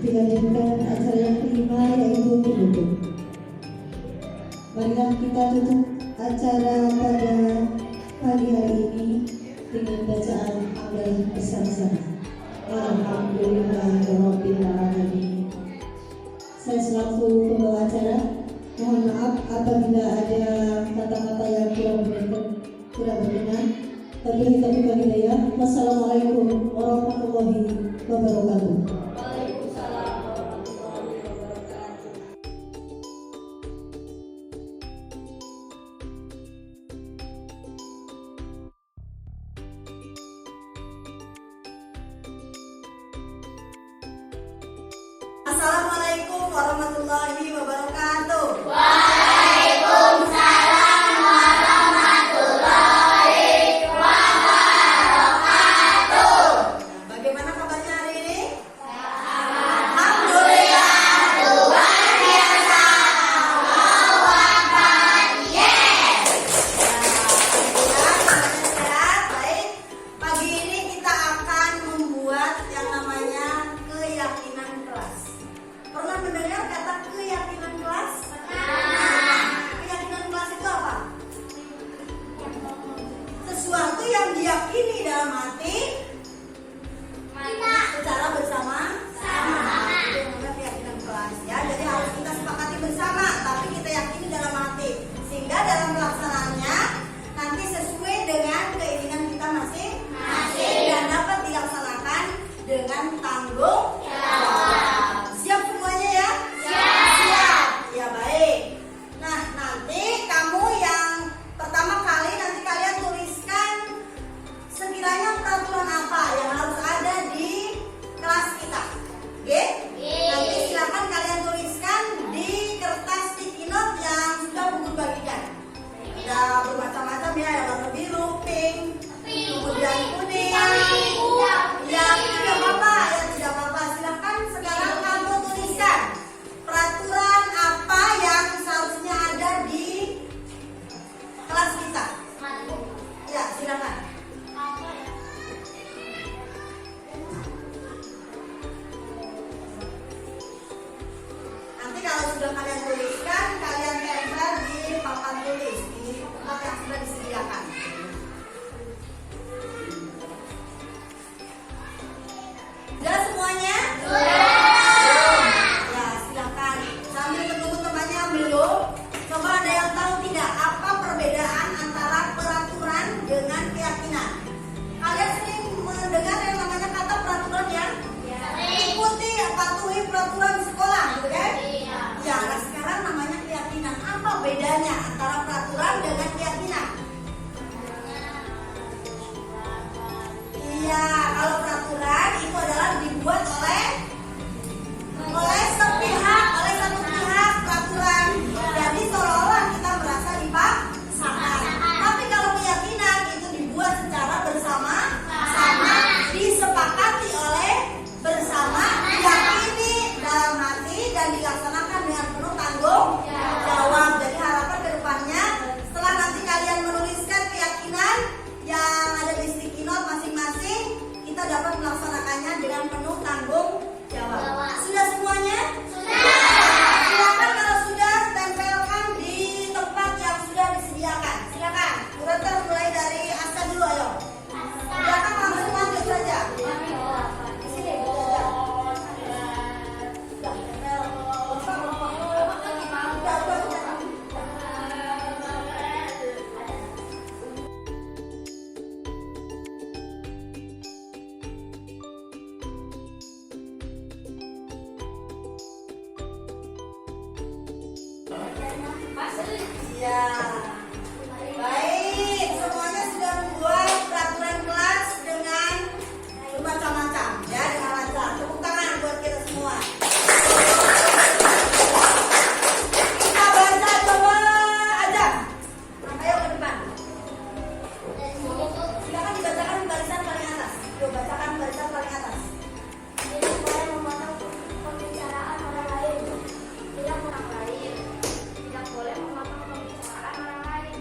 Dilanjutkan acara yang kelima yaitu ditutup. Marilah kita tutup acara pada pagi hari ini dengan bacaan amdal bersama-sama. Alhamdulillahirabbil alamin. Saya selaku pembawa acara mohon maaf apabila ada kata-kata yang kurang berkenan. Wabillahi hidayah. Wassalamualaikum warahmatullahi wabarakatuh. Assalamualaikum warahmatullahi wabarakatuh. Waalaikumsalam warahmatullahi wabarakatuh. Bagaimana kabarnya hari ini? Alhamdulillah, luar biasa. Allahu Akbar. Yes. Alhamdulillah, sehat. Baik. Pagi ini kita akan membuat yang namanya keyakinan kelas. Pernah mendengar kata keyakinan kelas? Keyakinan kelas itu apa? Sesuatu yang diyakini dalam hati secara bersama-sama. Itu namanya keyakinan kelas ya. Jadi harus kita sepakati bersama, tapi kita yakini dalam hati, sehingga dalam pelaksanaannya nanti sesuai dengan keinginan kita masing-masing dan dapat dilaksanakan dengan tanggung jawab. Siap semuanya ya? Siap. Ya baik. Nah nanti kamu yang pertama kali nanti kalian tuliskan sekiranya peraturan apa yang harus ada di kelas kita. Oke? Nanti silakan kalian tuliskan di kertas sticky note yang sudah Bu Guru bagikan. Ada bermacam-macam ya, yang warna biru, pink, kemudian Yuk bacakan barisan paling atas. Tidak boleh memotong pembicaraan orang lain. Tidak orang lain. Tidak boleh memotong pembicaraan orang lain.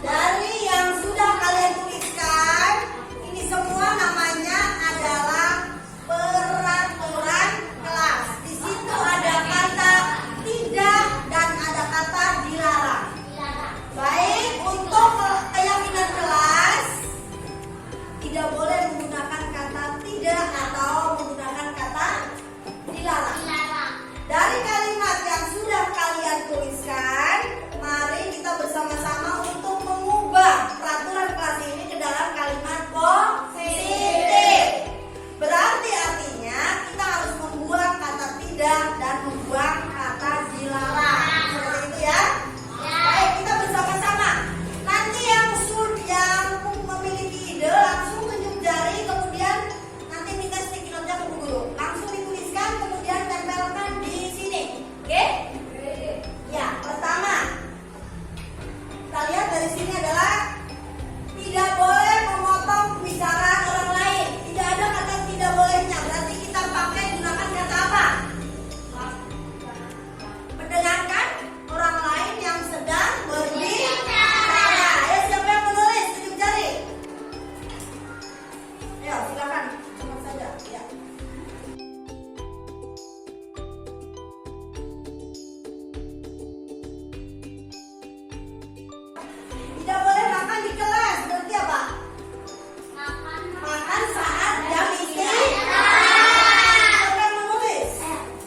Dari yang sudah kalian tuliskan, ini semua namanya adalah peraturan kelas. Di situ ada kata tidak dan ada kata dilarang. Baik, untuk keyakinan kelas tidak boleh menggunakan kata tidak atau menggunakan kata dilarang. Dari kalimat yang sudah kalian tuliskan, mari kita bersama-sama untuk mengubah peraturan kelas ini ke dalam kalimat positif. Berarti artinya kita harus membuang kata tidak dan membuang kata dilarang. Seperti itu ya. Baik, kita bersama-sama. Nanti yang memiliki ide langsung tunjuk jari, kemudian nanti minta sticky note-nya ke Bu Guru. Langsung dituliskan, kemudian tempelkan di sini. Oke? Ya, pertama. Kita lihat dari sini adalah tidak boleh memotong pembicaraan orang lain. Tidak ada kata tidak bolehnya. Berarti kita pakai gunakan kata apa? Mendengarkan orang lain yang sedang berbicara. Ayo, siapa yang menulis? Tunjuk jari. Ayo, silakan. Cepat saja. Ya. Tidak boleh makan di kelas. Berarti apa? Makan saat jam istirahat. Siapa yang menulis?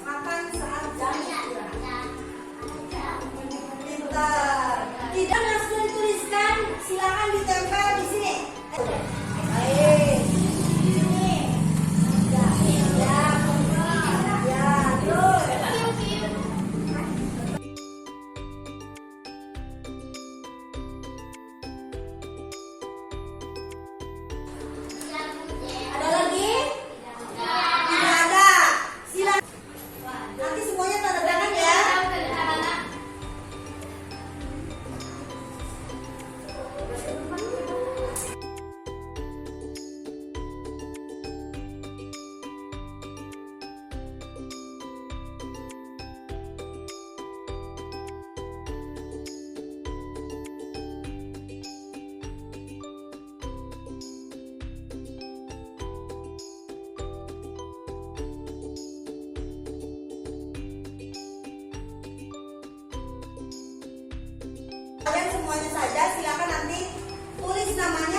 Makan saat jam istirahat. Pintar. Tidak langsung dituliskan, silakan ditempel di sini. Baik. Sini. Ya, ya, ya, terus. Ada lagi? Tidak ada. Silakan. Nanti semuanya tanda tangan ya. Kalian semuanya saja silakan nanti tulis namanya